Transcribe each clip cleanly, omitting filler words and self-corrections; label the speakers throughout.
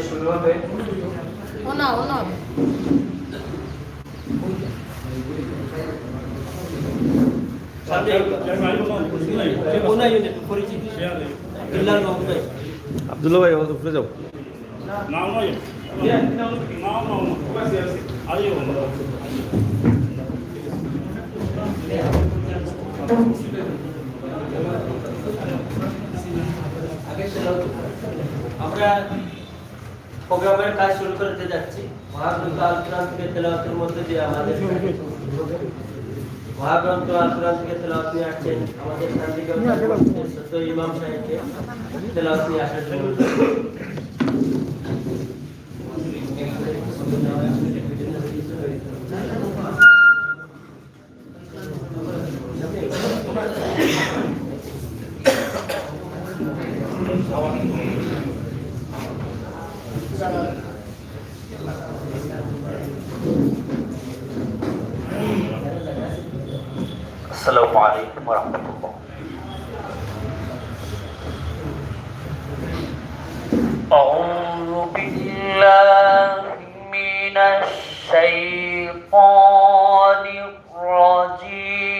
Speaker 1: শুরু হবে
Speaker 2: ওনা ওনা
Speaker 3: আব্দুল্লাহ ভাই উপরে যাও
Speaker 1: আমরা প্রোগ্রামের কাজ শুরু করতে যাচ্ছি। মহাগ্রন্থ আল কোরআন থেকে তেলাওয়াতের মধ্যে দিয়ে আমাদের মহাগ্রন্থ আল কোরআন থেকে তেলাওয়াত নিয়ে আসছেন আমাদের শান্তিকে ইমাম সাহেবকে তেলাওয়াত নিয়ে আসার জন্য।
Speaker 4: السلام عليكم ورحمة الله. أعوذ بالله من الشيطان الرجيم.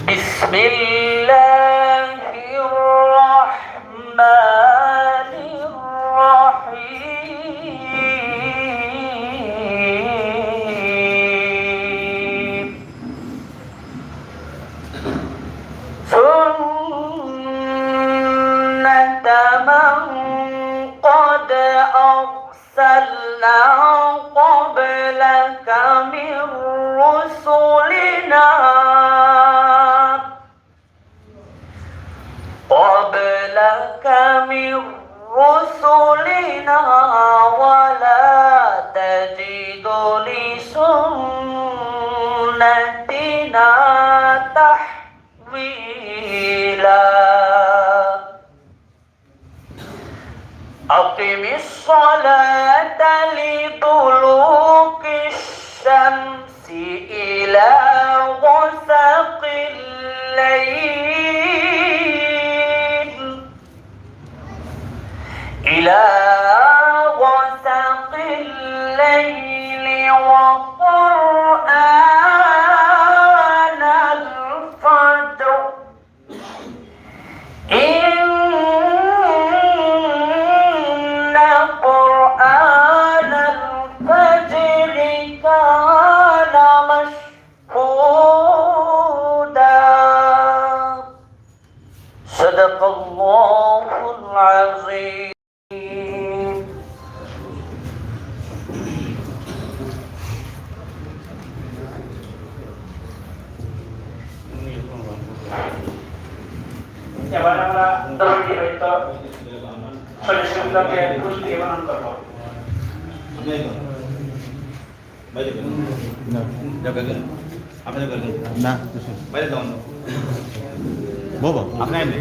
Speaker 4: بسم الله الرحمن الرحيم. سنة من قد أرسلنا قبلك من رسلنا ولا تجد لسنتنا تحويلا. أقم الصلاة لدلوك الشمس إلى غسق الليل وقرآن الفجر إن قرآن الفجر كان مشهودا. صدق الله العظيم.
Speaker 5: এবার আমরা দলটি হয়তো সদস্যগুলোকে পুষ্টি বানান করবো।
Speaker 3: না বাবা আপনি
Speaker 6: আমি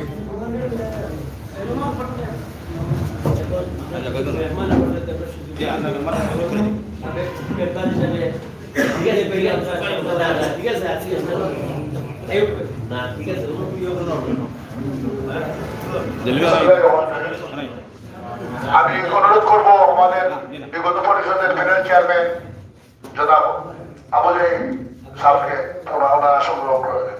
Speaker 6: অনুরোধ করবো আমাদের বিগত পরিষদের প্যানেল চেয়ারম্যান জনাব আবু জাহিদ সাহেবকে ওনারা সংগ্রহ করে দেন।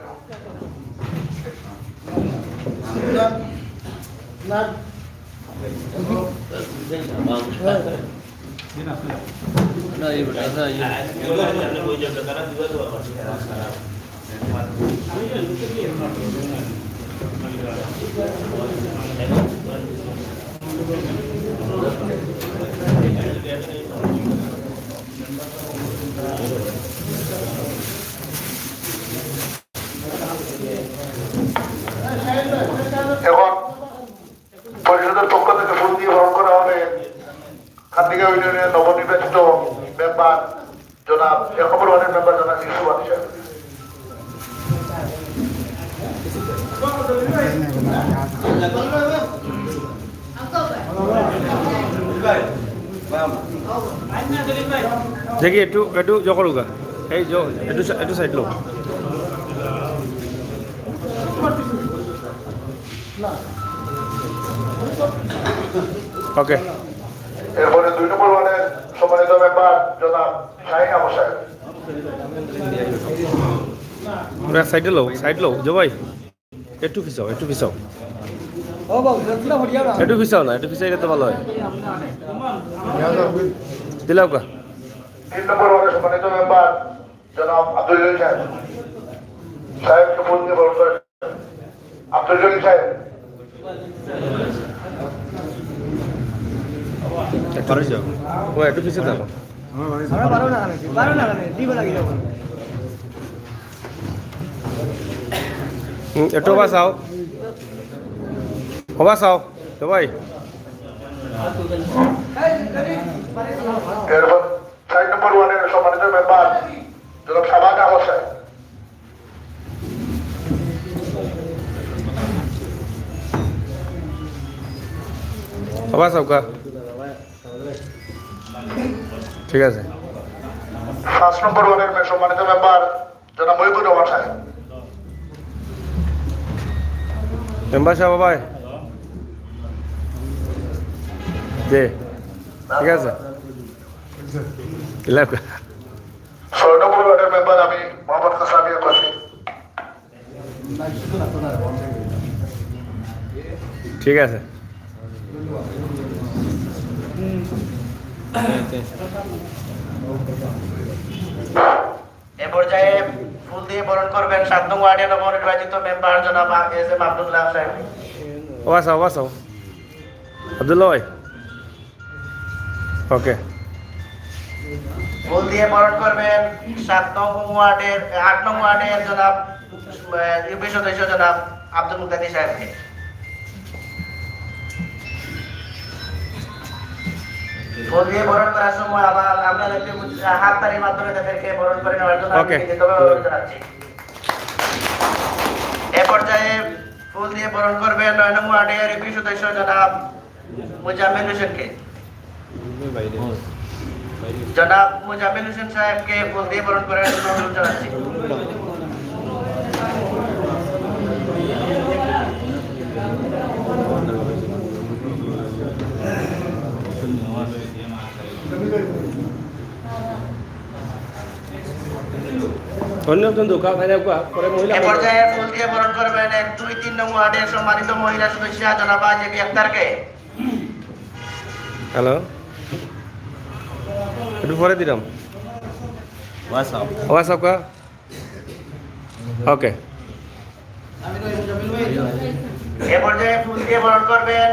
Speaker 6: এখন পরিষদের পক্ষ থেকে ফুল দিয়ে বরণ করা হবে খান্দিকা ইউনিয়নের নবনির্বাচিত মেম্বার জনাব একবর ওয়ার্ডের মেম্বার জনাব ইউসুফ আলী সাহেব।
Speaker 3: দেখি একটু একটু জকরুগা এই একটু সাইড লোক ওকে
Speaker 6: এরপরে 2 নম্বর ওয়ার্ডের সম্মানিত মেম্বার জনাব শাহিন আবু সাহেব।
Speaker 3: ওরা সাইড লো জবাই একটু পিছাও একটু পিছাও একটু পিছাই তো ভালো হয় দিলাও কা
Speaker 6: 3 নম্বর ওয়ার্ডের সম্মানিত মেম্বার জনাব আব্দুল জলিল সাহেব। সাহেবকে ফুল দিয়ে বরণ করেন। আব্দুল জলিল সাহেব।
Speaker 3: একটু পিছিয়ে থাকো একটু বাসাও বাসাও সবাই
Speaker 6: এরপর 4 নম্বর ওয়ার্ডের সম্মানিত মেম্বার জনাব শাবাক আহমদ সাহেব।
Speaker 3: বাসাও কা ঠিক আছে
Speaker 6: 5 নম্বর ওয়ার্ডের সম্মানিত মেম্বার জনাব মহিবুর রহমান সাহেব।
Speaker 3: মেম্বার সাহেব বাবাই দে ঠিক আছে
Speaker 6: 6 নম্বর ওয়ার্ডের মেম্বার আমি মোহাম্মদ কাসামি আকাশী।
Speaker 3: ঠিক আছে
Speaker 7: এ পর্যায়ে ফুল দিয়ে বরণ করবেন 7 নং ওয়ার্ডের নবনির্বাচিত মেম্বার জনাব এস এম আব্দুল্লাহ সাহেব।
Speaker 3: বাসাও আব্দুল্লাহ ভাই ওকে
Speaker 7: ফুল দিয়ে বরণ করবেন 8 নং ওয়ার্ডের জনাব ইউপি সদস্য জনাব আব্দুল মুক্তাদি সাহেবকে। ফুল দিয়ে বরণ করার সময় আমরা হাত তালির মাধ্যমে তাদেরকে বরণ করে নেওয়ার জন্য অনুরোধ জানাচ্ছি। এ পর্যায়ে ফুল দিয়ে বরণ করবেন 9 নং ওয়ার্ডের ইউপি সদস্য জনাব মুজাম্মিল হোসেনকে। জনাব মুজাম্মিল হোসেন সাহেবকে ফুল দিয়ে বরণ করার জন্য অনুরোধ জানাচ্ছি।
Speaker 3: অন্যজন দোকান খাই পরে মহিলা
Speaker 7: এ পর্যায়ে ফুল দিয়ে বরণ করবেন 1, 2, 3 নং ওয়ার্ডের সম্মানিত মহিলা সদস্য জনাব জেবি আক্তারকে।
Speaker 3: হ্যালো একটু পরে দিলাম ওয়াসাপ কা ওকে
Speaker 7: এ পর্যায়ে ফুল দিয়ে বরণ করবেন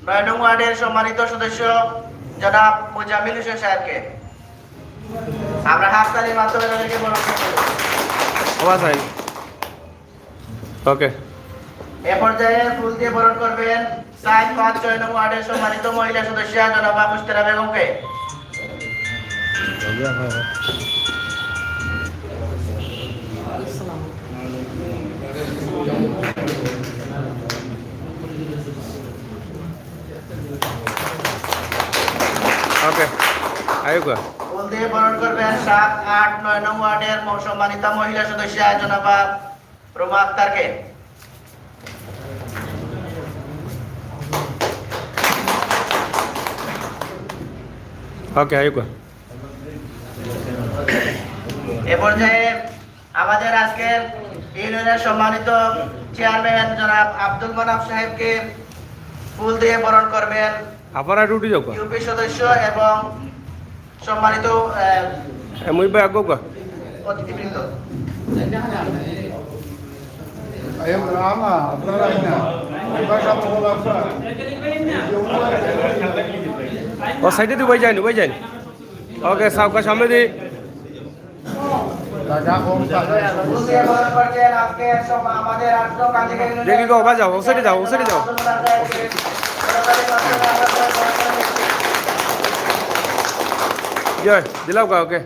Speaker 7: 9 নং ওয়ার্ডের সম্মানিত সদস্য জনাব মুজাম্মিল হোসেন সাহেবকে। আমরা হাততালির মাধ্যমে তাদেরকে বরণ করব।
Speaker 3: ওয়াসাই ওকে
Speaker 7: এ পর্যায়ে ফুল দিয়ে বরণ করবেন 4, 5, 6 নং ওয়ার্ডের সম্মানিত মহিলা সদস্য জনাব মুস্তারা বেগমকে।
Speaker 3: ওকে আয়ুকা
Speaker 7: ফুল দিয়ে বরণ করবেন 7, 8, 9 নং ওয়ার্ডের সম্মানিত মহিলা সদস্য জনাব রুমা আক্তারকে।
Speaker 3: ওকে আয়ুকা
Speaker 7: এ পর্যায়ে আমাদের আজকের ইউনিয়নের সম্মানিত চেয়ারম্যান জনাব আব্দুল মানাফ সাহেবকে ফুল দিয়ে বরণ করবেন
Speaker 3: আপনারা ডিউটি যাও
Speaker 7: ইউপি সদস্য এবং সম্মানিত
Speaker 3: মুই ভাই আগো কা
Speaker 7: অতিথিবৃন্দ।
Speaker 3: ও সাইডে দুবাই যাই ওকে সাউকা সামনে দি
Speaker 7: ফুল দিয়ে বরণ করছেন আজকের আমাদের 8 নং কাজিকা ইউনিয়নের
Speaker 3: দেখি গো বাজাও ও সাইডে যাও জয় দিলাও কা ওকে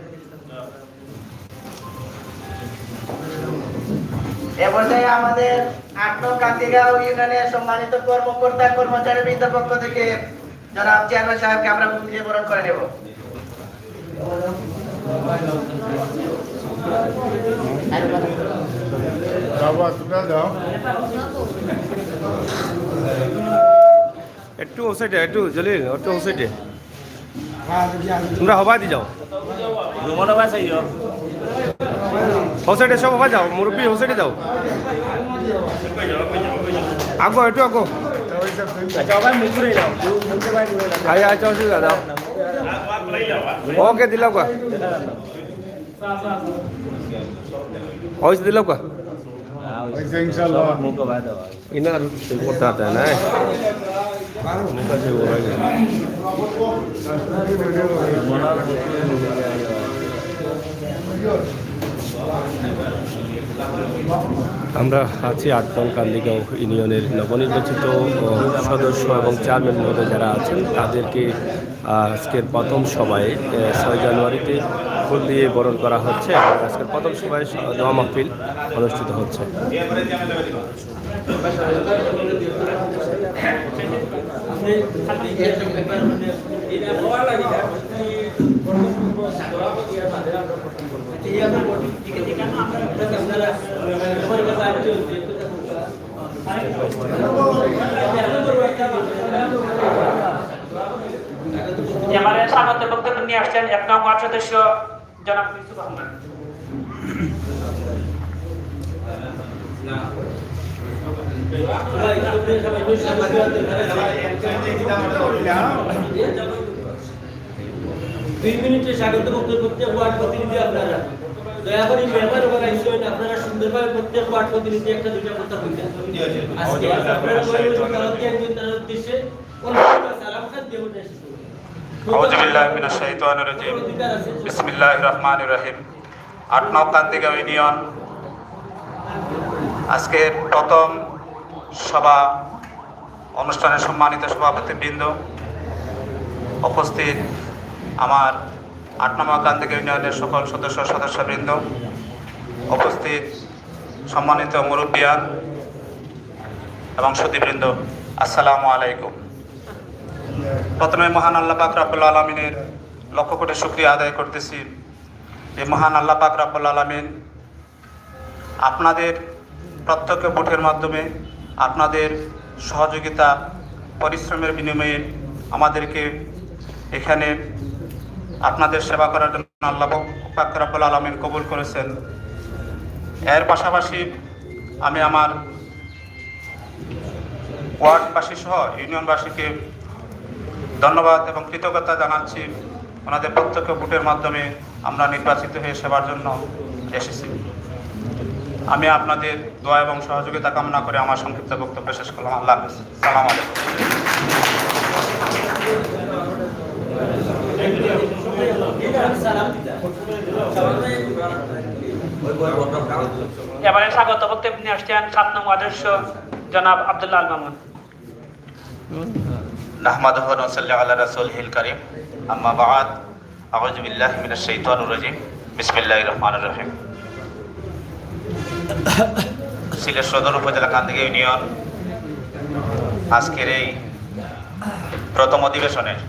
Speaker 7: এ পর্যায়ে আমাদের 8 নং কান্দিগাঁও ইউনিয়নের সম্মানিত কর্মকর্তা কর্মচারীবৃন্দের পক্ষ থেকে জনাব চেয়ারম্যান সাহেবকে আমরা ফুল দিয়ে বরণ করে নেব।
Speaker 3: একটু ও সাইডে একটু জলিল একটু ও সাইডে তোমরা হবা দি যাও ও সাইডে সব হবা যাও মুরব্বী ও সাইডে যাও আগো একটু আগো আয় আয় চল দাদা ওকে দিলাও কা ওইস দিলাও কা ইনা করতে আতা না মুখা সে ওরা আমরা আছি ৮ নং কান্দিগাঁও ইউনিয়নের নবনির্বাচিত সদস্য এবং চেয়ারম্যান মহোদয় যারা আছেন তাদেরকে আজকের প্রথম সভায় ৬ জানুয়ারিতে ফুল দিয়ে বরণ করা হচ্ছে এবং আজকের প্রথম সভায় দোয়া মাহফিল অনুষ্ঠিত হচ্ছে।
Speaker 5: এবারে স্বাগত বক্তব্য নিয়ে আসছেন ১ নং ওয়ার্ড সদস্য জনাব ইউসুফ আহমেদ।
Speaker 1: দুই মিনিটে স্বাগত বক্তব্য প্রত্যেক ওয়ার্ড প্রতিনিধি আপনারা দয়া করে মেম্বার এবং আইসিওন আপনারা সুন্দরভাবে প্রত্যেক ওয়ার্ড প্রতিনিধি একটা দুইটা কথা বলবেন। আজকে আপনারা বলবেন একজন তার উদ্দেশ্যে কোন সালাম খান দিয়ে উঠে
Speaker 8: আউযু বিল্লাহি মিনাশ শাইতানির রাজিম বিসমিল্লাহির রহমানির রহিম। ৮ নং কান্দিগাঁও ইউনিয়ন আজকে প্রথম সভা অনুষ্ঠানের সম্মানিত সভাপতিবৃন্দ, উপস্থিত আমার ৮ নম্বর কান্দিগাঁও ইউনিয়নের সকল সদস্যবৃন্দ, উপস্থিত সম্মানিত মুরব্বিয়ান এবং সুধীবৃন্দ, আসসালামু আলাইকুম। প্রথমে মহান আল্লাহ পাক রব্বুল আলামিনের লক্ষ কোটি শুকরিয়া আদায় করতেছি। এই মহান আল্লাহ পাক রব্বুল আলামিন আপনাদের প্রত্যক্ষ ভোটের মাধ্যমে, আপনাদের সহযোগিতা পরিশ্রমের বিনিময়ে আমাদেরকে এখানে আপনাদের সেবা করার জন্য আল্লাহ পাক রব্বুল আলামিন কবুল করেছেন। এর পাশাপাশি আমি আমার ওয়ার্ডবাসী সহ ইউনিয়নবাসীকে ধন্যবাদ এবং কৃতজ্ঞতা জানাচ্ছি। ওনাদের প্রত্যক্ষ ভোটের মাধ্যমে আমরা নির্বাচিত হয়ে সেবার জন্য এসেছি। আমি আপনাদের দোয়া এবং সহযোগিতা কামনা করে আমার সংক্ষিপ্ত বক্তব্য শেষ করলাম। আল্লাহ হাফেজ। সালাম আলাইকুম।
Speaker 5: এবারে স্বাগত বক্তব্য নিয়ে আসছেন ৭ নং আদর্শ জনাব আব্দুল্লাহ আল মামুন।
Speaker 8: নাহমাদুহু ওয়া নুসাল্লি আলা রাসূলিল কারীম, আম্মা বা'দ, আউযু বিল্লাহি মিনাশ শাইতানির রাজীম, বিসমিল্লাহির রহমানির রহিম। সিলেট সদর উপজেলা কান্দিগাঁও ইউনিয়ন আজকের এই প্রথম অধিবেশনের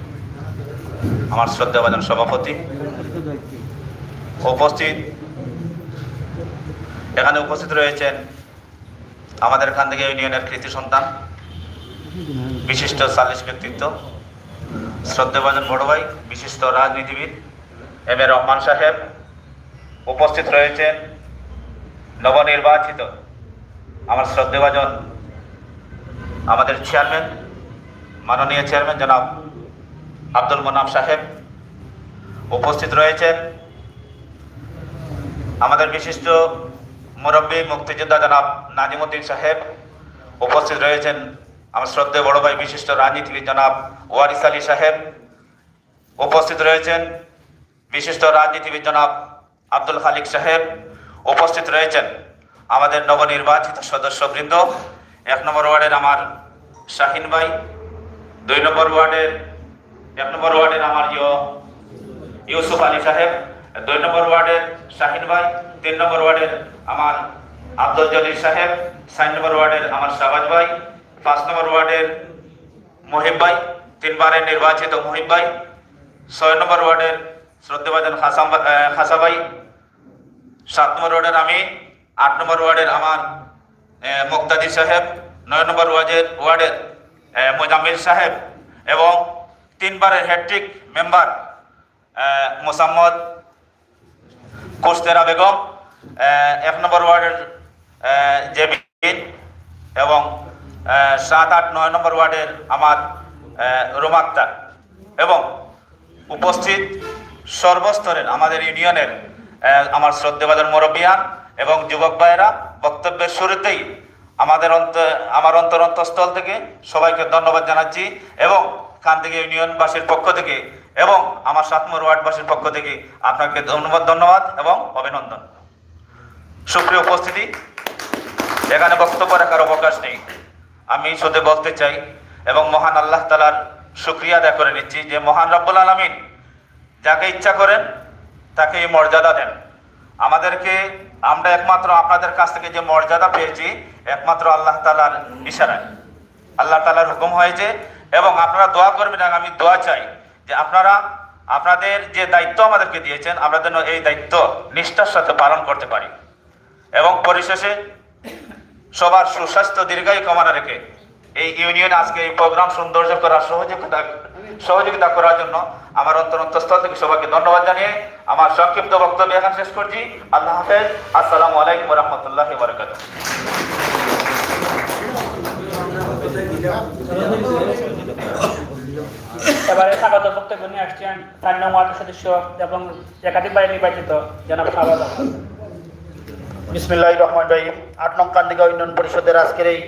Speaker 8: আমার শ্রদ্ধাভাজন সভাপতি, এখানে উপস্থিত রয়েছেন আমাদের কান্দিগাঁও ইউনিয়নের কৃতি সন্তান, বিশিষ্ট সালিশ ব্যক্তিত্ব, শ্রদ্ধাভাজন বড় ভাই, বিশিষ্ট রাজনীতিবিদ এম এ রহমান সাহেব। উপস্থিত রয়েছেন নবনির্বাচিত আমার শ্রদ্ধাভাজন আমাদের চেয়ারম্যান, মাননীয় চেয়ারম্যান জনাব আব্দুল মোনাফ সাহেব। উপস্থিত রয়েছেন আমাদের বিশিষ্ট মুরব্বী মুক্তিযোদ্ধা জনাব নাজিমউদ্দিন সাহেব। উপস্থিত রয়েছেন আমার শ্রদ্ধেয় বড় ভাই, বিশিষ্ট রাজনীতিবিদ জনাব ওয়ারিস আলী সাহেব। উপস্থিত রয়েছেন বিশিষ্ট রাজনীতিবিদ জনাব আব্দুল খালিক সাহেব। উপস্থিত রয়েছেন আমাদের নবনির্বাচিত সদস্যবৃন্দ, ১ নম্বর ওয়ার্ডের আমার শাহিন ভাই, ২ নম্বর ওয়ার্ডের ১ নম্বর ওয়ার্ডের আমার ইউসুফ আলী সাহেব, ২ নম্বর ওয়ার্ডের শাহিন ভাই, ৩ নম্বর ওয়ার্ডের আমার আব্দুল জলিল সাহেব, ৪ নম্বর ওয়ার্ডের আমার শাহবাজ ভাই, ৫ নম্বর ওয়ার্ডের মহিব ভাই, ৩ বারের নির্বাচিত মহিব ভাই, ৬ নম্বর ওয়ার্ডের শ্রদ্ধাভাজন হাসা ভাই, 7 নম্বর ওয়ার্ডের আমি, 8 নম্বর ওয়ার্ডের আমার মুক্তাদির সাহেব, 9 নম্বর ওয়ার্ডের মোজাম্মিল সাহেব এবং 3 বারের হ্যাট্রিক মেম্বার মোসাম্মদ কোস্তেরা বেগম, 1 নম্বর ওয়ার্ডের জেবিন এবং 7, 8, 9 নম্বর ওয়ার্ডের আমার রুমা আক্তার এবং উপস্থিত সর্বস্তরের আমাদের ইউনিয়নের আমার শ্রদ্ধেভাজন মুরব্বিয়ান এবং যুবক ভাইয়েরা, বক্তব্যের শুরুতেই আমার অন্তরস্থল থেকে সবাইকে ধন্যবাদ জানাচ্ছি এবং কান্দিগা ইউনিয়নবাসীর পক্ষ থেকে এবং আমার 7 নম্বর ওয়ার্ডবাসীর পক্ষ থেকে আপনাকে ধন্যবাদ এবং অভিনন্দন। সুপ্রিয় উপস্থিতি, এখানে বক্তব্য রাখার অবকাশ নেই। আমি শুধু বলতে চাই এবং মহান আল্লাহ তাআলার শুকরিয়া আদায় করে নিচ্ছি যে মহান রব্বুল আলামিন যাকে ইচ্ছা করেন তাকে এই মর্যাদা দেন। আমরা একমাত্র আপনাদের কাছ থেকে যে মর্যাদা পেয়েছি একমাত্র আল্লাহ তাআলার ইশারায়, আল্লাহ তাআলার হুকুম হয়েছে এবং আপনারা দোয়া করবেন। আমি দোয়া চাই যে আপনাদের যে দায়িত্ব আমাদেরকে দিয়েছেন আমরা যেন এই দায়িত্ব নিষ্ঠার সাথে পালন করতে পারি এবং পরিশেষে সবার সুস্বাস্থ্য দীর্ঘায়ু কামনা রেখে এই ইউনিয়ন আজকে এই প্রোগ্রাম সৌন্দর্য করার সহযোগিতা করার জন্য আমার অন্তরস্থল থেকে সবাইকে ধন্যবাদ জানিয়ে আমার সংক্ষিপ্ত বক্তব্য এখন শেষ করছি। আল্লাহ হাফেজ। আসসালামু আলাইকুম ওয়া রাহমাতুল্লাহি ওয়া বারাকাতুহু।
Speaker 5: এবারে স্বাগত বক্তব্য নিয়ে আসছেন 4 নং ওয়ার্ড সদস্য এবং একাধিকবার নির্বাচিত জনাব শাহবাজ।
Speaker 7: বিসমিল্লাহির রহমানির রহিম। 8 নং কান্দিগাঁও ইউনিয়ন পরিষদের আজকের এই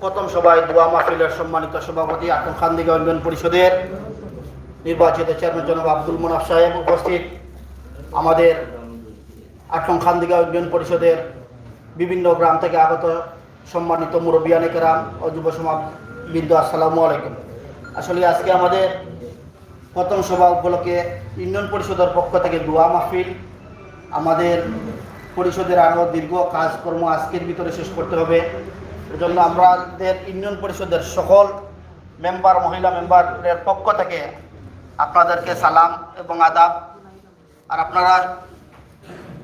Speaker 7: প্রথম সভায় দোয়া মাহফিলের সম্মানিত সভাপতি 8 নং কান্দিগাঁও ইউনিয়ন পরিষদের নির্বাচিত চেয়ারম্যান জনাব আব্দুল মুনাফ সাহেব, উপস্থিত আমাদের 8 নং কান্দিগাঁও ইউনিয়ন পরিষদের বিভিন্ন গ্রাম থেকে আগত সম্মানিত মুরব্বিয়ানে কেরাম ও যুব সমাজবৃন্দ, আসসালামু আলাইকুম। আসলে আজকে আমাদের প্রথম সভা উপলক্ষে ইউনিয়ন পরিষদের পক্ষ থেকে দোয়া মাহফিল, আমাদের পরিষদের আরও দীর্ঘ কাজকর্ম আজকের ভিতরে শেষ করতে হবে। এজন্য আমাদের ইউনিয়ন পরিষদের সকল মেম্বার, মহিলা মেম্বারের পক্ষ থেকে আপনাদেরকে সালাম এবং আদাব। আর আপনারা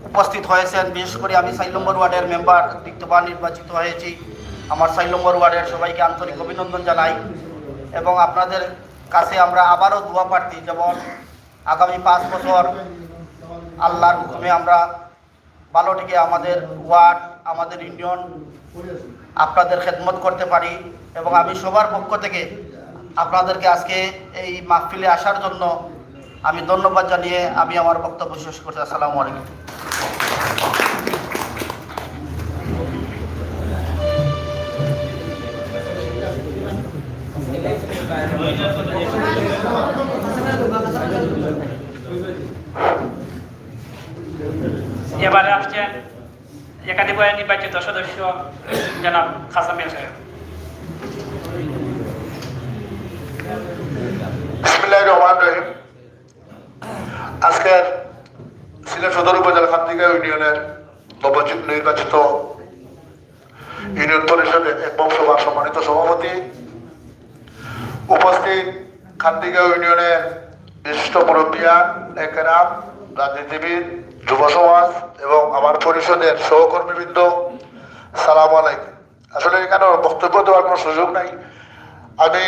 Speaker 7: উপস্থিত হয়েছেন, বিশেষ করে আমি 4 নম্বর ওয়ার্ডের মেম্বার দ্বিতীয়বার নির্বাচিত হয়েছি। আমার 4 নম্বর ওয়ার্ডের সবাইকে আন্তরিক অভিনন্দন জানাই এবং আপনাদের কাছে আমরা আবারও দোয়া প্রার্থী, যেমন আগামী 5 বছর আল্লাহর হুকুমে আমরা ভালোটিকে আমাদের ওয়ার্ড, আমাদের ইউনিয়ন আপনাদের খেদমত করতে পারি। এবং আমি সবার পক্ষ থেকে আপনাদেরকে আজকে এই মাহফিলে আসার জন্য আমি ধন্যবাদ জানিয়ে আমি আমার বক্তব্য শেষ করছি। আসসালামু আলাইকুম।
Speaker 5: এবারে আসছেন একাধিকবার নির্বাচিত সদস্য জনাব খাসামিয়া সাহেব।
Speaker 6: বিসমিল্লাহির রহমানির রহিম। আজকের সিলেট সদর উপজেলা কান্দিগাঁও ইউনিয়নের নবনির্বাচিত ইউনিয়ন পরিষদের একম সভার সম্মানিত সভাপতি, উপস্থিত কান্দিগাঁও ইউনিয়নের বিশিষ্ট মুরব্বিয়ান, কেরাম, রাজনীতিবিদ, যুব সমাজ এবং আমার পরিষদের সহকর্মীবৃন্দ, সালাম আলাইকুম। আসলে এখানে বক্তব্য দেওয়ার কোনো সুযোগ নাই। আমি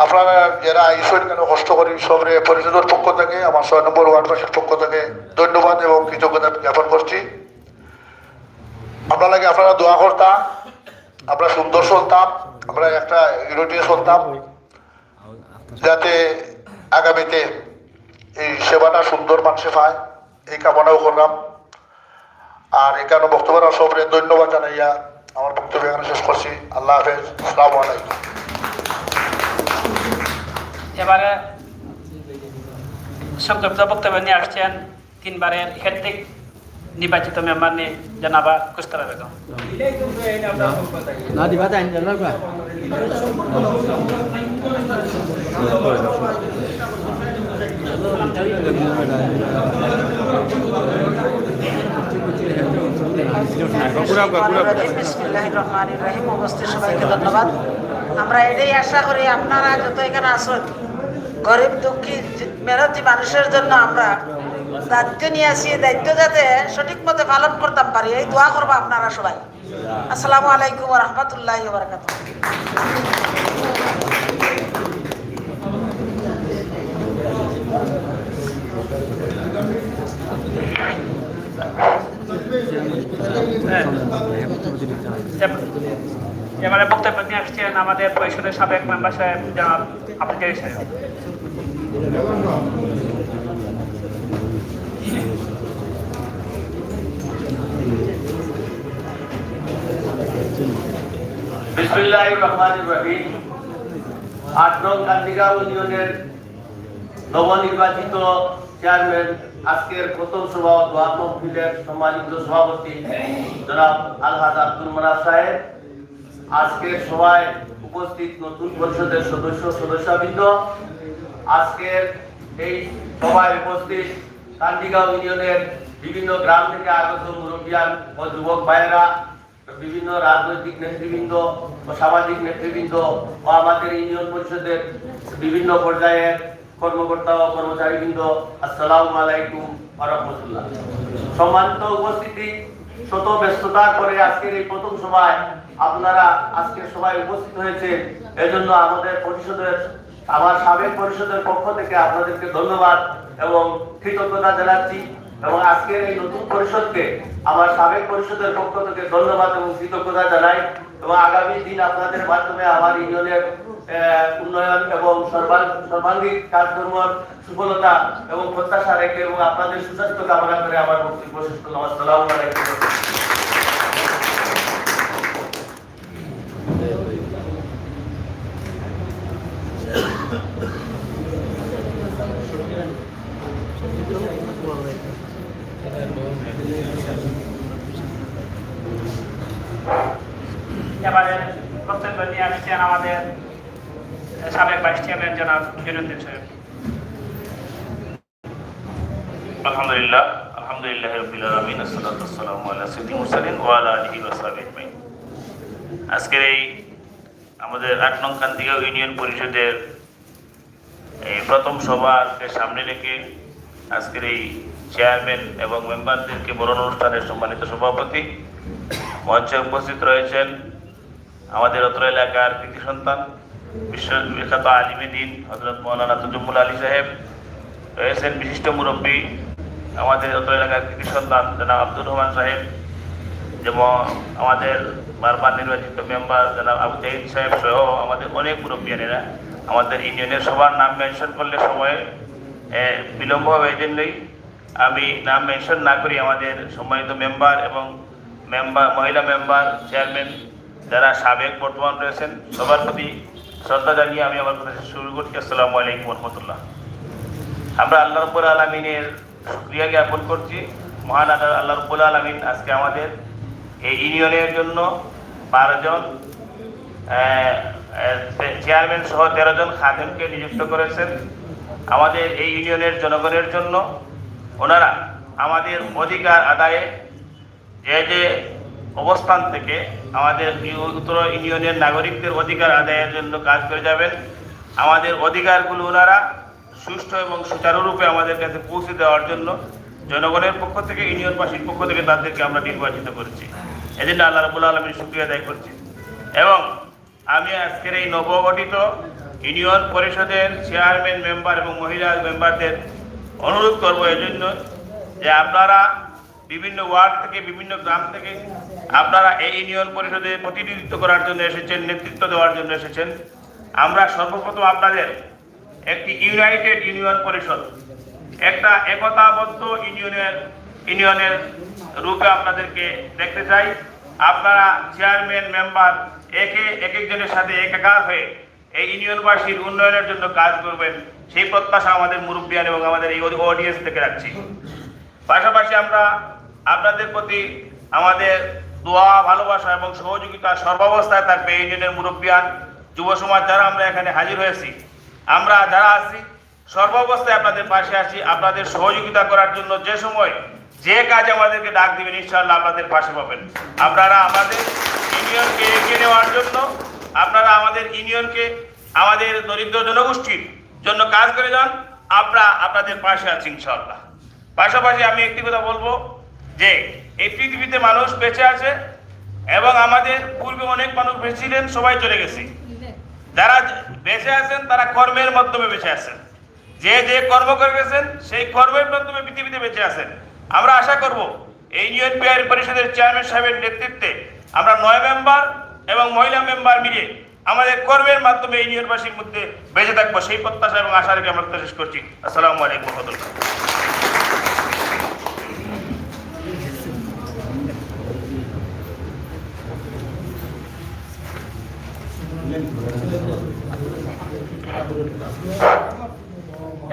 Speaker 6: আপনারা যারা ঈশ্বর কেন কষ্ট করি সবরে পরিষদের পক্ষ থেকে, আমার 6 নম্বর ওয়ার্ডবাসীর পক্ষ থেকে ধন্যবাদ এবং কৃতজ্ঞতা জ্ঞাপন করছি। আপনার লাগে আপনারা দোয়া করতাম, আমরা সুন্দর চলতাম, আমরা একটা ইউনিটি চলতাম, যাতে আগামীতে এই সেবাটা সুন্দর মানুষে পায়, এই কামনাও করলাম। আর এখানে বক্তব্য সবরে ধন্যবাদ জানাইয়া আমার বক্তব্য এখানে শেষ করছি। আল্লাহ হাফেজ। আসসালামু আলাইকুম।
Speaker 5: এবারে সংক্ষিপ্ত বক্তব্য নিয়ে আসছেন 3 বারের হ্যাট্রিক নির্বাচিত মেম্বার নিয়ে জনাবা কুস্তারা বেগম।
Speaker 2: বিসমিল্লাহির রহমানির রহিম। উপস্থিত সবাইকে ধন্যবাদ। আমরা এটাই আশা করি আপনারা যত এখানে আসুন, গরিব দুঃখী মেহনতি মানুষের জন্য আমরা দায়িত্ব নিয়ে আসি, দায়িত্ব যাতে সঠিক মতো পালন করতাম পারি, এই দোয়া করবো আপনারা সবাই। আসসালামু আলাইকুম ওয়া রাহমাতুল্লাহি ওয়া বারাকাতুহু।
Speaker 5: এবারে বক্তব্য নিয়ে আসছেন আমাদের পরিষদের সাবেক মেম্বার সাহেব জনাব আবদুল সাহেব।
Speaker 9: বিসমিল্লাহির রহমানির রহিম। ৮ নং কান্দিগাঁও ইউনিয়নের নবনির্বাচিত চেয়ারম্যান, আজকের প্রথম সভা ও দোয়া তহবিলের সম্মানিত সভাপতি জনাব আলহাজ আব্দুল মান্নান সাহেব, আজকের সভায় উপস্থিত নতুন পরিষদের সদস্যবৃন্দ, আজকের এই সভায় উপস্থিত কান্দিগাঁও ইউনিয়নের বিভিন্ন গ্রাম থেকে আগত মুরব্বিয়ান ও যুবক ভাইয়েরা, বিভিন্ন রাজনৈতিক নেতৃবৃন্দ ও সামাজিক নেতৃবৃন্দ ও আমাদের ইউনিয়ন পরিষদের বিভিন্ন পর্যায়ের কর্মকর্তা ও কর্মচারীবৃন্দ, আসসালামু আলাইকুম ওয়া রাহমাতুল্লাহ। সম্মানিত উপস্থিতি, শত ব্যস্ততার পরে আজকের এই প্রথম সভায় আপনারা আজকের সভায় উপস্থিত হয়েছে, এজন্য আমার সাবেক পরিষদের পক্ষ থেকে আপনাদেরকে ধন্যবাদ এবং কৃতজ্ঞতা জানাচ্ছি, এবং আজকের এই নতুন পরিষদকে আমার সাবেক পরিষদের পক্ষ থেকে ধন্যবাদ এবং কৃতজ্ঞতা জানাই, এবং আগামী দিন আপনাদের মাধ্যমে আমার ইউনিয়নের উন্নয়ন এবং সর্বাঙ্গীন কাজকর্মের সফলতা এবং প্রত্যাশা রেখে এবং আপনাদের সুস্বাস্থ্য কামনা করে আমার বক্তব্য শেষ করলাম। আসসালামু আলাইকুম।
Speaker 5: এবারে বক্তব্য নিয়ে আসছেন আমাদের সাবেক ভাইস চেয়ারম্যান জনাব জহিরুদ্দিন সাহেব।
Speaker 10: আলহামদুলিল্লাহ রাব্বিল আলামিন, আসসালাতু ওয়াসসালামু আলা সাইয়্যিদিল মুরসালিন ওয়া আলা আলিহি ওয়া সাহবিহি আজমাইন। আজকের এই আমাদের ৮ নং কান্দিগাঁও ইউনিয়ন পরিষদের এই প্রথম সভাকে সামনে রেখে আজকের এই চেয়ারম্যান এবং মেম্বারদেরকে বরণ অনুষ্ঠানের সম্মানিত সভাপতি, মঞ্চে উপস্থিত রয়েছেন আমাদের অত্র এলাকার কৃতি সন্তান বিশ্ববিখ্যাত আলিমে দ্বীন হযরত মাওলানা তাজুম্মুল আলী সাহেব, রয়েছেন বিশিষ্ট মুরব্বী আমাদের অত্র এলাকার কৃতি সন্তান জনাব আব্দুর রহমান সাহেব, যেমন আমাদের বারবার নির্বাচিত মেম্বার জনাব আবু জাহিদ সাহেব সহ আমাদের অনেক মুরব্বিয়ানেরা। আমাদের ইউনিয়নের সবার নাম মেনশন করলে সময়ে বিলম্ব হবে, এই জন্যই আমি নাম মেনশন না করি আমাদের সম্মানিত মেম্বার এবং মহিলা মেম্বার, চেয়ারম্যান যারা সাবেক বর্তমান রয়েছেন সবার প্রতি শ্রদ্ধা জানিয়ে আমি আমার কথা শুরু করছি। আসসালামু আলাইকুম ওয়া রাহমাতুল্লাহ। আমরা আল্লাহ রাব্বুল আলামিনের শুকরিয়া জ্ঞাপন করছি। মহান আল্লাহ রাব্বুল আলামিন আজকে আমাদের এই ইউনিয়নের জন্য 12 জন চেয়ারম্যান সহ 13 জন খাদেমকে নিযুক্ত করেছেন। আমাদের এই ইউনিয়নের জনগণের জন্য ওনারা আমাদের অধিকার আদায়ে যে অবস্থান থেকে আমাদের উত্তর ইউনিয়নের নাগরিকদের অধিকার আদায়ের জন্য কাজ করে যাবেন। আমাদের অধিকারগুলো ওনারা সুষ্ঠু এবং সুচারুরূপে আমাদের কাছে পৌঁছে দেওয়ার জন্য জনগণের পক্ষ থেকে, ইউনিয়নবাসীর পক্ষ থেকে তাদেরকে আমরা নির্বাচিত করেছি। এজন্য আল্লাহ রাব্বুল আলামিনের শুকরিয়া আদায় করছি। এবং আমি আজকের এই নবগঠিত ইউনিয়ন পরিষদের চেয়ারম্যান, মেম্বার এবং মহিলা মেম্বারদের অনুরোধ করবো এজন্য যে আপনারা বিভিন্ন ওয়ার্ড থেকে, বিভিন্ন গ্রাম থেকে আপনারা এই ইউনিয়ন পরিষদে প্রতিনিধিত্ব করার জন্য এসেছেন, নেতৃত্ব দেওয়ার জন্য এসেছেন। আমরা সর্বপ্রথম আপনাদের একটি ইউনাইটেড ইউনিয়ন পরিষদ, একটা একতাবদ্ধ ইউনিয়নের রূপে আপনাদেরকে দেখতে চাই। আপনারা চেয়ারম্যান, মেম্বার এক একজনের সাথে একাকার হয়ে এই ইউনিয়নবাসীর উন্নয়নের জন্য কাজ করবেন, সেই প্রত্যাশা আমাদের মুরব্বিয়ান এবং আমাদের এই অডিয়েন্স থেকে রাখছি। পাশাপাশি আমরা আপনাদের প্রতি আমাদের দোয়া, ভালোবাসা এবং সহযোগিতা সর্বাবস্থায় থাকবে। ইউনিয়নের মুরব্বিয়ান, যুব সমাজ যারা আমরা এখানে হাজির হয়েছি, আমরা যারা আছি সর্বাবস্থায় আপনাদের পাশে আছি, আপনাদের সহযোগিতা করার জন্য। যে সময় যে কাজে আমাদেরকে ডাক দিবেন ইনশাআল্লাহ আপনাদের পাশে পাবেন। আপনারা আমাদের ইউনিয়নকে এগিয়ে নেওয়ার জন্য, আপনারা আমাদের ইউনিয়নকে, আমাদের দরিদ্র জনগোষ্ঠীর জন্য কাজ করে যান, আমরা আপনাদের পাশে আছি ইনশাআল্লাহ। পাশাপাশি আমি একটি কথা বলবো যে এই পৃথিবীতে মানুষ বেঁচে আছে এবং আমাদের পূর্বে অনেক মানুষ বেঁচে ছিলেন, সবাই চলে গেছে। যারা বেঁচে আছেন তারা কর্মের মাধ্যমে বেঁচে আছেন, যে যে কর্ম করে গেছেন সেই কর্মের মাধ্যমে পৃথিবীতে বেঁচে আছেন। আমরা আশা করব এই ইউনিয়ন পরিষদের চেয়ারম্যান সাহেবের নেতৃত্বে আমরা 9 মেম্বার এবং মহিলা মেম্বার মিলে আমাদের কর্মের মাধ্যমে ইউনিয়নবাসীর মধ্যে বেঁচে থাকবো, সেই প্রত্যাশা এবং আশা রেখে আমরা শেষ করছি। আসসালামু আলাইকুম ওয়া রাহমাতুল্লাহ।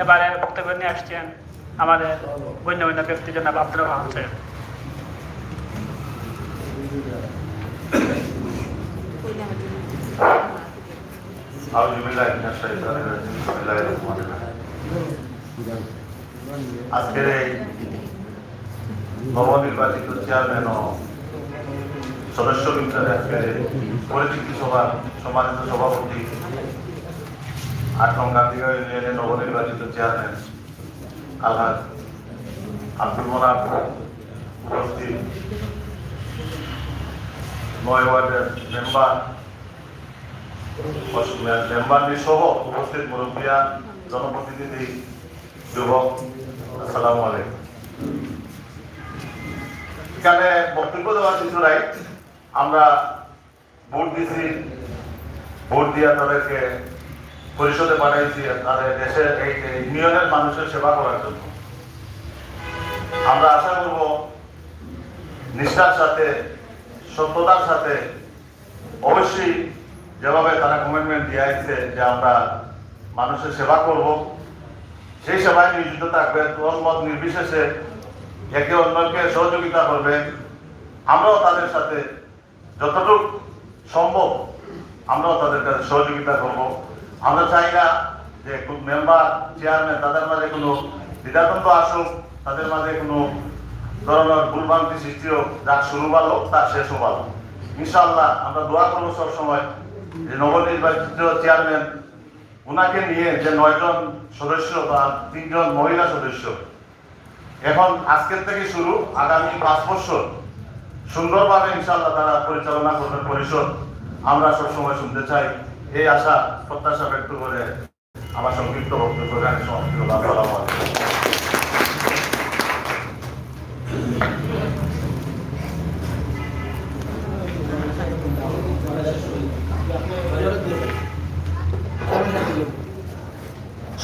Speaker 5: এবারে বক্তব্য নিয়ে আসছেন আমাদের গণ্যমান্য ব্যক্তি জনাব আব্দুর রহমান সাহেব।
Speaker 6: আজকের এই নবনির্বাচিত চেয়ারম্যান ও সদস্যবৃন্দ, আজকের পরিচিতি সভার সম্মানিত সভাপতি, 8 নং গান্ধীগাঁও ইউনিয়নের নবনির্বাচিত চেয়ারম্যান আলহাজ আব্দুল মোনাফ উপস্থিত, 9 ওয়ার্ডের মেম্বার সহ উপস্থিত মুরব্বিয়া, জনপ্রতিনিধি, যুবক, আসসালামু আলাইকুম। এখানে বক্তব্য দেওয়ার কিছু নাই, আমরা ভোট দিয়েছি, ভোট দিয়ে তাদেরকে পরিষদে পাঠাইছি তাদের দেশের এই ইউনিয়নের মানুষের সেবা করার জন্য। আমরা আশা করব নিষ্ঠার সাথে, সত্যতার সাথে, অবশ্যই যেভাবে তারা কমিটমেন্ট দিয়েছে যে আমরা মানুষের সেবা করব, সেই সেবায় নিয়োজিত থাকবে, দলমত নির্বিশেষে একে অন্যকে সহযোগিতা করবে। আমরাও তাদের সাথে যতটুকু সম্ভব আমরাও তাদের কাছে সহযোগিতা করব। আমরা চাই না যে মেম্বার, চেয়ারম্যান তাদের মাঝে কোনো দ্বিধাদ্বন্দ্ব আসুক, তাদের মাঝে কোনো ধরনের ভুলভ্রান্তি সৃষ্টি হোক। যার শুরু ভালো তার শেষও ভালো। ইনশাআল্লাহ আমরা দোয়া করবো সবসময় যে নবনির্বাচিত চেয়ারম্যান ওনাকে নিয়ে যে 9 জন সদস্য বা 3 জন মহিলা সদস্য, এখন আজকের থেকে শুরু আগামী 5 বছর সুন্দরভাবে ইনশাআল্লাহ তারা পরিচালনা করবেন পরিষদ, আমরা সবসময় শুনতে চাই। এই আশা প্রত্যাশা ব্যক্ত করে আমার সংক্ষিপ্ত বক্তব্য সমাপ্ত করলাম। আসসালামু আলাইকুম।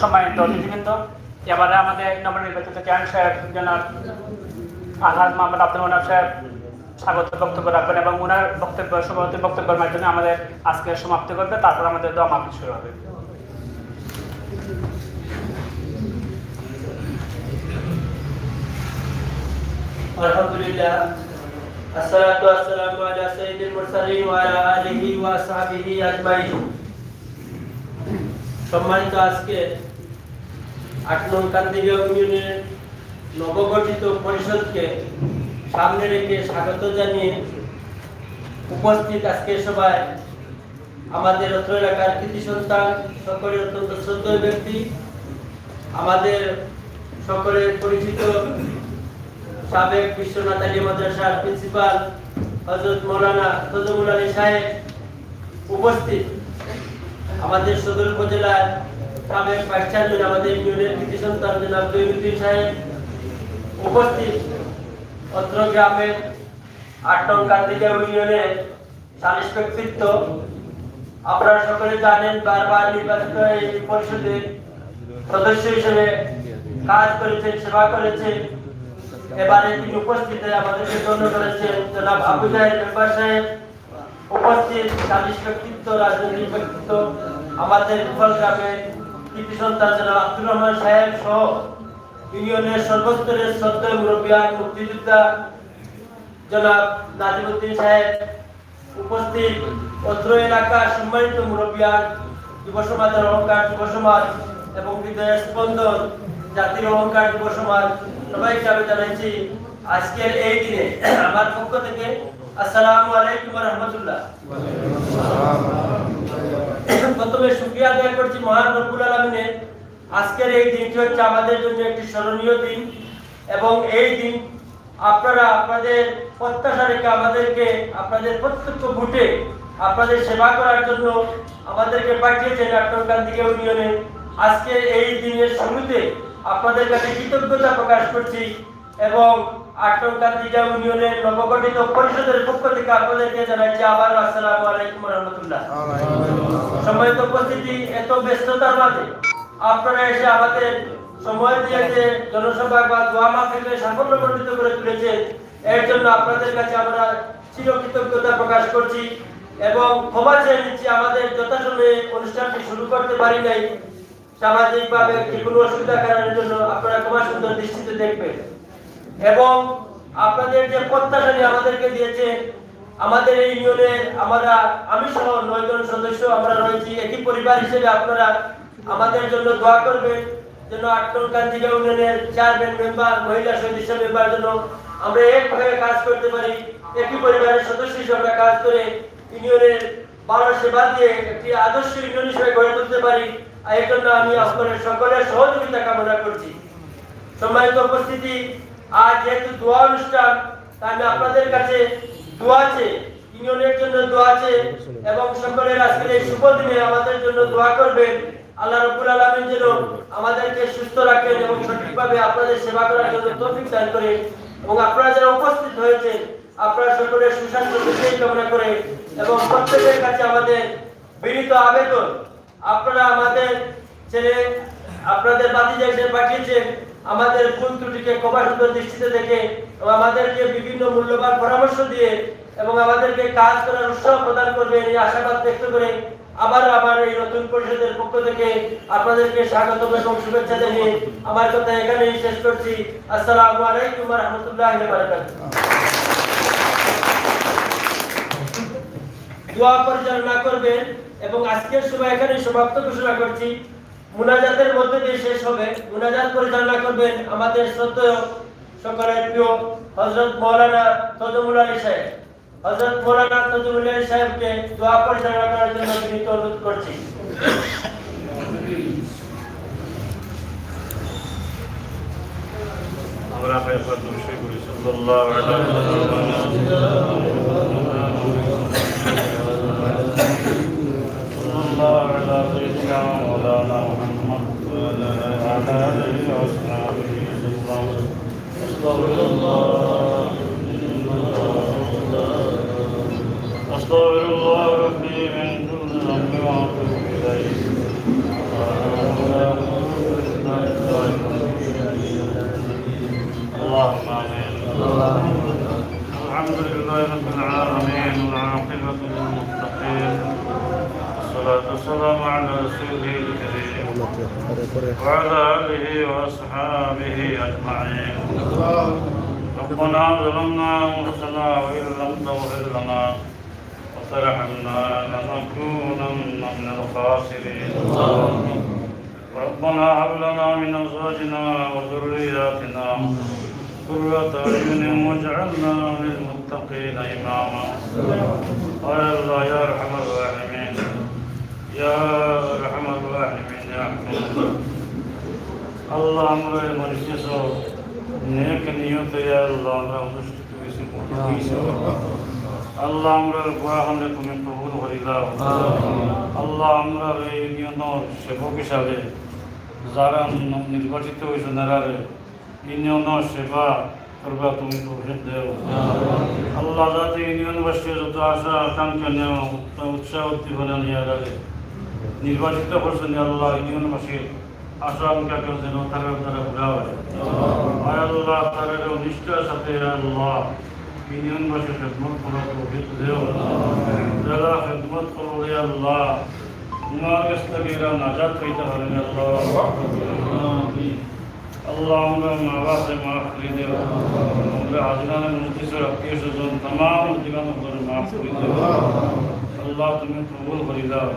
Speaker 5: সম্মানিত অতিথিবৃন্দ, এবারে আমাদের নবনির্বাচিত চেয়ারম্যান সাহেব জনাব আলহাজ মোহাম্মদ আব্দুল মোনাফ সাহেব স্বাগত বক্তব্য রাখবেন এবং ওনার বক্তব্য সভাপতি বক্তব্যের মাধ্যমে আমাদের আজকে সমাপ্তি করবে, তারপর আমাদের দোয়া মাহফিল শুরু হবে।
Speaker 1: আলহামদুলিল্লাহ, আসসালাতু ওয়াসসালামু আলা সাইয়্যিদিল মুরসালিন ওয়া আলা আলিহি ওয়া সাহবিহি আজমাইন। সম্মানিত আজকে 8 নং কান্দিগাঁও ইউনিয়নের নবগঠিত পরিষদকে সামনে রেখে স্বাগত জানিয়ে উপস্থিত আজকের সভায় আমাদের অত্র এলাকার কৃতি সন্তান, সকলের অত্যন্ত শ্রদ্ধেয় ব্যক্তি, আমাদের সকলের পরিচিত সাবেক বিশ্বনাথ আলী মাদ্রাসার প্রিন্সিপাল হযরত মাওলানা তজমুল আলী সাহেব উপস্থিত, আমাদের সদর উপজেলার সাবেক ভাইস চেয়ারম্যান, আমাদের ইউনিয়নের কৃতি সন্তান জনাব জয়নুদ্দিন সাহেব উপস্থিত, অত্র গ্রামের 8 নং কান্দিগাঁও ইউনিয়নের সালিশ ব্যক্তিত্ব, আপনারা সকলে জানেন বারবার নির্বাচিত এই পরিষদের সদস্য হিসেবে কাজ করেছেন, সেবা করেছেন। এবারে তিনি উপস্থিত আমাদেরকে ধন্য করেছেন জনাব আবু জাহেদ মেম্বার সাহেব উপস্থিত, সালিশ ব্যক্তিত্ব, রাজনৈতিক ব্যক্তিত্ব, আমাদের ফল গ্রামের কৃতি সন্তান জনাব আব্দুর রহমান সাহেব সহ ইউনিয়নের সর্বস্তরের শ্রদ্ধেয় মুরব্বিয়ান, মুক্তিযোদ্ধা জনাব নাজিমউদ্দিন সাহেব উপস্থিত, অত্র এলাকার সম্মানিত মুরব্বিয়ান, যুব সমাজের অহংকার যুব সমাজ এবং হৃদয়ের স্পন্দন জাতির অহংকার যুব সমাজ, সবাইকে আমি জানাইছি আজকের এই দিনে আমার পক্ষ থেকে আসসালামু আলাইকুম ওয়া রাহমাতুল্লাহ। প্রথমে শুকরিয়া আদায় করছি মহান রব্বুল আলামিনের। আজকের এই দিনটি হচ্ছে আমাদের জন্য একটি স্মরণীয় দিন। এবং এই দিন আপনারা আপনাদের প্রত্যাশা রেখে আমাদেরকে আপনাদের প্রত্যক্ষ ভোটে আপনাদের সেবা করার জন্য আমাদেরকে পাঠিয়েছেন আটনকান্দিকা ইউনিয়নে। আজকে এই দিনের শুরুতে আপনাদের কাছে কৃতজ্ঞতা প্রকাশ করছি এবং আটনকান্দিকা ইউনিয়নের নবগঠিত পরিষদের পক্ষ থেকে আপনাদেরকে জানাচ্ছি আবার আসসালামু আলাইকুম রহমতুল্লাহ। সম্মানিত উপস্থিতি, এত ব্যস্ততার মাঝে আপনারা এসে আমাদের সময় দিয়ে যে জনসভা বা দোয়া মাহফিলে সাফল্যমণ্ডিত করে তুলেছেন, এর জন্য আপনাদের কাছে আমরা চিরকৃতজ্ঞতা প্রকাশ করছি এবং ক্ষমা চেয়ে নিচ্ছি আমাদের যথাসময়ে অনুষ্ঠানটি শুরু করতে পারি নাই। সামাজিকভাবে যে কোনো অসুবিধার কারণের জন্য আপনারা ক্ষমা সুন্দর দৃষ্টিতে দেখবেন এবং আপনাদের যে প্রত্যাশা নিয়ে আমাদেরকে দিয়েছেন, আমাদের এই ইউনিয়নে আমি সহ 9 জন সদস্য আমরা রয়েছি একই পরিবার হিসেবে। আপনারা আমাদের জন্য দোয়া করবেন যেন আটনকান্দিকা ইউনিয়নের চেয়ারম্যান মেম্বার, মহিলা সদস্য মেম্বার জন্য আমরা একভাবে কাজ করতে পারি, একই পরিবারের সদস্য হিসেবে আমরা কাজ করে ইউনিয়নের ভালো সেবা দিয়ে একটি আদর্শ ইউনিয়ন হিসেবে গড়ে তুলতে পারি। আর এই জন্য আমি আপনাদের সকলের সহযোগিতা কামনা করছি। সম্মানিত উপস্থিতি, আজ যেহেতু দোয়া অনুষ্ঠান, তাই আমি আপনাদের কাছে দোয়া আছে, ইউনিয়নের জন্য দোয়া আছে এবং সকলের আজকের এই শুভ দিনে আমাদের জন্য দোয়া করবেন। আল্লাহ রাব্বুল আলামিন যেন আমাদেরকে সুস্থ রাখেন এবং সঠিকভাবে আপনাদের সেবা করার জন্য তৌফিক দান করেন এবং আপনারা যারা উপস্থিত হয়েছেন আপনারা সকলের সুস্বাস্থ্য বিজয়ী কামনা করে এবং প্রত্যেকের কাছে আমাদের বিনীত আবেদন, আপনারা আমাদের ছেলে আপনাদের বাতিজা হিসেবে পাঠিয়েছেন, আমাদের ভুল ত্রুটিকে ক্ষমা সুন্দর দৃষ্টিতে দেখে এবং আমাদেরকে বিভিন্ন মূল্যবান পরামর্শ দিয়ে এবং আমাদেরকে কাজ করার উৎসাহ প্রদান করবেন এই আশাবাদ ব্যক্ত করে আবার আমার এই নতুন পরিষদের পক্ষ থেকে আপনাদেরকে স্বাগত এবং শুভেচ্ছা জানিয়ে আমার কথা এখানেই শেষ করছি। আসসালামু আলাইকুম ওয়া রাহমাতুল্লাহি ওয়া বারাকাতুহু। দোয়া পরিচালনা করবেন এবং আজকের সভা এখানেই সমাপ্ত ঘোষণা করছি। মুনাজাতের মধ্যে দিয়ে শেষ হবে। মুনাজাত পরিচালনা করবেন আমাদের শ্রদ্ধেয় সকলের প্রিয় হযরত মাওলানা তজমুল আলী সাহেব। হযরত মাওলানা তজমুল আলী সাহেবকে দোয়া পরিচালনা করার জন্য বিনীত অনুরোধ করছি।
Speaker 10: আমরা পেশা দুশো করি সাল্লাল্লাহু আলাইহি أستغفر الله ربي من كل ذنب وأتوب إليه. اللهم آمين. الحمد لله رب العالمين والعاقبة للمتقين والصلاة والسلام على رسوله الكريم وعلى آله وأصحابه أجمعين. ربنا ظلمنا أنفسنا وإن لم تغفر لنا وترحمنا لنكونن من الخاسرين. ربنا هب لنا من أزواجنا وذرياتنا قرة أعين واجعلنا للمتقين إماما. يا الله يا أرحم الراحمين، يا أرحم الراحمين يا أرحم الله আমরা মনুষ্য নেক নিয়তে আল্লাহ আমরা অনুষ্ঠিত হয়েছি আল্লাহ আমরা কোরআনে তুমি কবুল করে দাও। আল্লাহ আমরা এই ইউনিয়নের সেবক হিসাবে যারা নির্বাচিত হয়েছে নারারে ইউনিয়নের সেবা করবা তুমি তৌফিক দেও। আল্লাহ যাতে ইউনিয়নবাসীর যত আশা আকাঙ্ক্ষা নেও উৎসাহ উদ্দীপনা নিয়ে নির্বাচিত করছেন আল্লাহ ইউনিয়নবাসীর আশা আকাঙ্ক্ষা যেন তারা পুরা হয়। আল্লাহ তাদের নিষ্ঠার সাথে আল্লাহ ইউনিয়নবাসীর খেদমত করার তৌফিক দেও। যারা খেদমত করবে আল্লাহ উনার কাছ থেকে এরা নাজাত হইতে পারেন আল্লাহ। আল্লাহ আমরা মা বাপকে মাফ করে দেও। আমরা হাজিরানের মুক্তির আত্মীয় স্বজন তাম জীবন করে মাফ করে দেও। আল্লাহ তুমি কবুল করে দাও।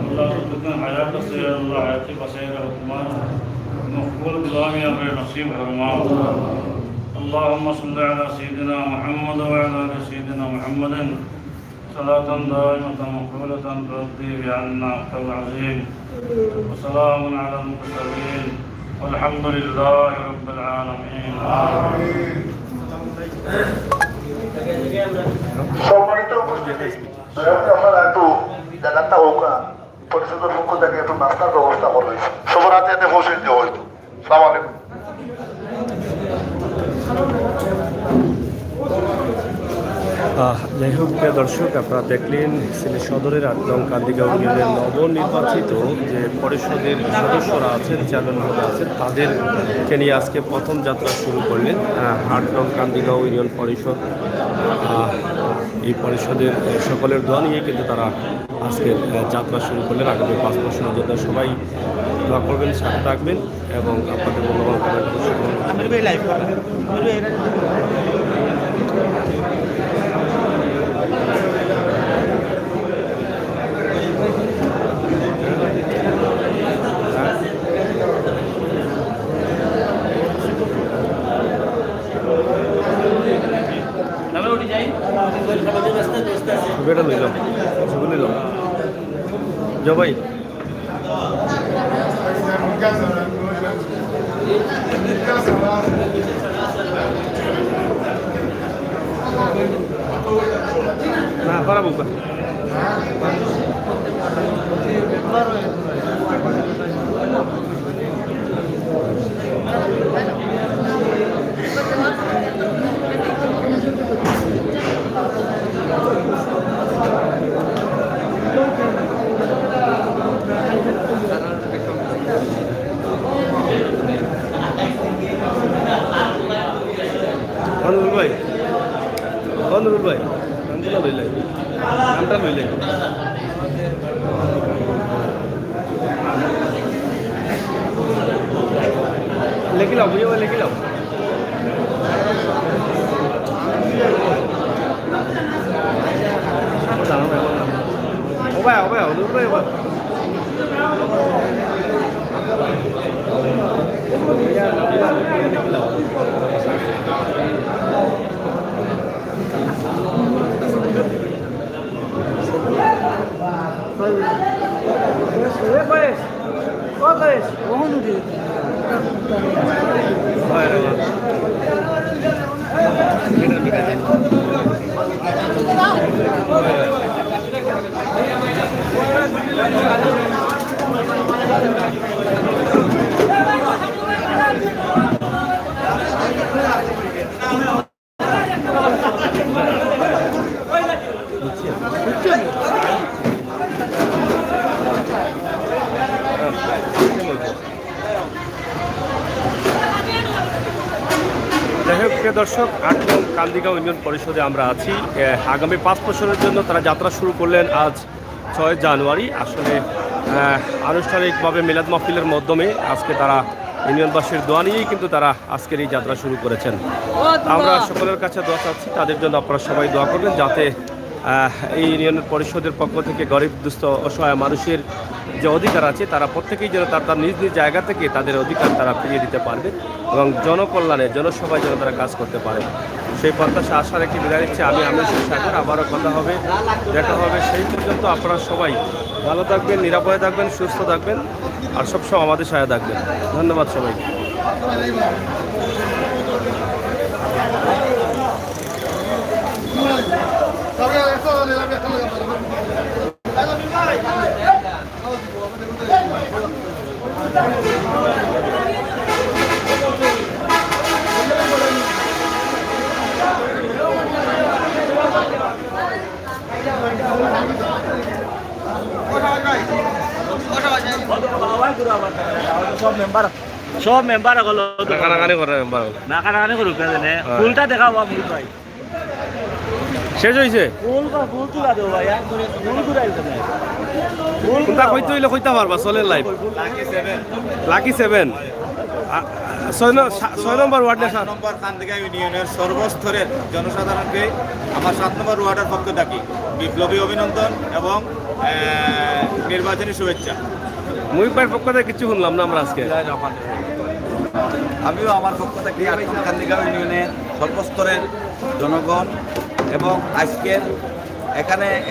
Speaker 10: আল্লাহ যতদিন হায়াত আছে আল্লাহ হায়াতে বাঁচাই রাখো। তোমার মকবুল গুলামি আমরা নসিব ফরমাও। اللهم صل على سيدنا محمد وعلى ال سيدنا محمد صلاة دائمة مقبولة ترضي بعنا العظيم. وسلام على المرسلين আলহামদুলিল্লাহ রাব্বিল আলামিন।
Speaker 6: সম্মানিত উপস্থিতি, আপনারা একটু জায়গাটা হোক না, পরিষদের পক্ষ থেকে একটু নাস্তার ব্যবস্থা করা হয়েছে, সবার হাতে হাতে বসে দেওয়া হয়তো। সালাম আলাইকুম।
Speaker 3: যাই হোক প্রিয় দর্শক, আপনারা দেখলেন সিলেট সদরের ৮ নং কান্দিগাঁও ইউনিয়নের নবনির্বাচিত যে পরিষদের সদস্যরা আছেন, চেয়ারম্যান মহোদয় আছেন, তাদেরকে নিয়ে আজকে প্রথম যাত্রা শুরু করলেন ৮ নং কান্দিগাঁও ইউনিয়ন পরিষদ। এই পরিষদের সকলের দোয়া নিয়ে কিন্তু তারা আজকে যাত্রা শুরু করলেন। আগামী 5 বছরের জন্য সবাই দোয়া করবেন, সাথে থাকবেন এবং আপনাদের মূল্যবান বেটা লইলাম, ছবি নিলাম জবাই। না পারাবো কা ভাই, বন্ধুর ভাই, নামটা লইলাই, নামটা লইলাই। লেখি লাও, বুঝে লেখি লাও। ওবাই ওবাই অনুর ভাই ওবাই। দর্শক, ৮ নং কান্দিগাঁও ইউনিয়ন পরিষদে আমরা আছি। আগামী 5 বছরের জন্য তারা যাত্রা শুরু করলেন আজ 6 জানুয়ারি। আসলে আনুষ্ঠানিকভাবে মিলাদ মাহফিলের মাধ্যমে আজকে তারা ইউনিয়নবাসীর দোয়া নিয়েই কিন্তু তারা আজকের এই যাত্রা শুরু করেছেন। আমরা সকলের কাছে দোয়া চাচ্ছি, তাদের জন্য আপনারা সবাই দোয়া করবেন যাতে এই ইউনিয়নের পরিষদের পক্ষ থেকে গরিব দুস্থ অসহায় মানুষের যে অধিকার আছে তারা প্রত্যেকেই যেন তার নিজ নিজ জায়গা থেকে তাদের অধিকার তারা ফিরিয়ে দিতে পারবে এবং জনকল্যাণে জনসভায় যেন তারা কাজ করতে পারে, সেই প্রত্যাশা আশা রেখে বিদায় নিচ্ছে আমি আমিনুল সাগর। আবারও কথা হবে, দেখা হবে। সেই পর্যন্ত আপনারা সবাই ভালো থাকবেন, নিরাপদে থাকবেন, সুস্থ থাকবেন আর সবসময় আমাদের সাথে থাকবেন। ধন্যবাদ সবাইকে।
Speaker 9: সব মেম্বার হলো
Speaker 3: নাকানাকানি করে মেম্বার
Speaker 9: নাকানাকানি করুক না, ফুলটা দেখাও ফুল ভাই
Speaker 3: শেষ হয়েছে।
Speaker 9: ফুল তুলা দেবো ভাই, ফুল তুলাই
Speaker 3: কোনটা কইতে হইলে কইতে পারবা, চলেন লাইভ। লাকি 7 6 নম্বর ওয়ার্ড না
Speaker 8: 7 নম্বর কান্দিগাঁও ইউনিয়নের সর্বস্তরের জনসাধারণকে আমার 7 নম্বর ওয়ার্ডের পক্ষ থাকি বিপ্লবী অভিনন্দন এবং নির্বাচনী শুভেচ্ছা।
Speaker 3: মুই পায়ের পক্ষ থেকে কিছু শুনলাম না আমরা আজকে।
Speaker 8: আমিও আমার পক্ষ থেকে কান্দিগাঁও ইউনিয়নের সর্বস্তরের জনগণ এবং আজকের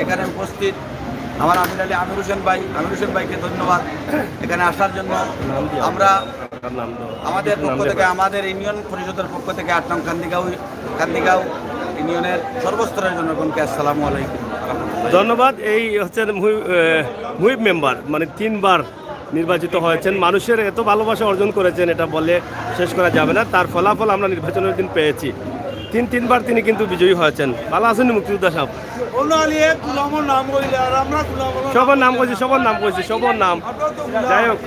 Speaker 8: এখানে উপস্থিত আমার আমির হোসেন ভাইকে ধন্যবাদ এখানে আসার জন্য। আমরা
Speaker 3: আপনার নাম তো
Speaker 11: আমাদের
Speaker 3: নাম
Speaker 11: পক্ষ
Speaker 3: দিয়ে
Speaker 11: থেকে আমাদের ইউনিয়ন পরিষদের পক্ষ থেকে 8 নং কান্দিগাঁও ইউনিয়নের সর্বস্তরের জনগণকে আসসালামু আলাইকুম।
Speaker 3: ধন্যবাদ। এই হচ্ছেন মুহিব মেম্বার, মানে 3 বার নির্বাচিত হয়েছেন, মানুষের এত ভালোবাসা অর্জন করেছেন এটা বলে শেষ করা যাবে না। তার ফলাফল আমরা নির্বাচনের দিন পেয়েছি। 3বার তিনি কিন্তু বিজয়ী হয়েছেন। ভালো আছেন মুক্তিযোদ্ধা সাহেব? সবার নাম কইছি, সবার নাম যাই হোক,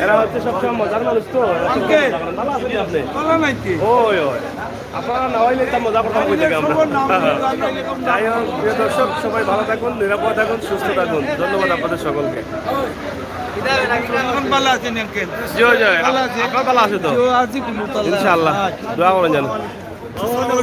Speaker 3: এরা হচ্ছে সবসময় মজার মানুষ তো। ভালো আছেন আপনি? ওই আপনারা না হইলে তা মজা করতাম কই থেকে আমরা। যাই হোক, প্রিয় দর্শক, সবাই ভালো থাকুন, নিরাপদ থাকুন, সুস্থ থাকুন। ধন্যবাদ আপনাদের সকলকে। জয় জয়, আপনার ভালো আছে তো? ইনশাআল্লাহ, দোয়া করেন যেন।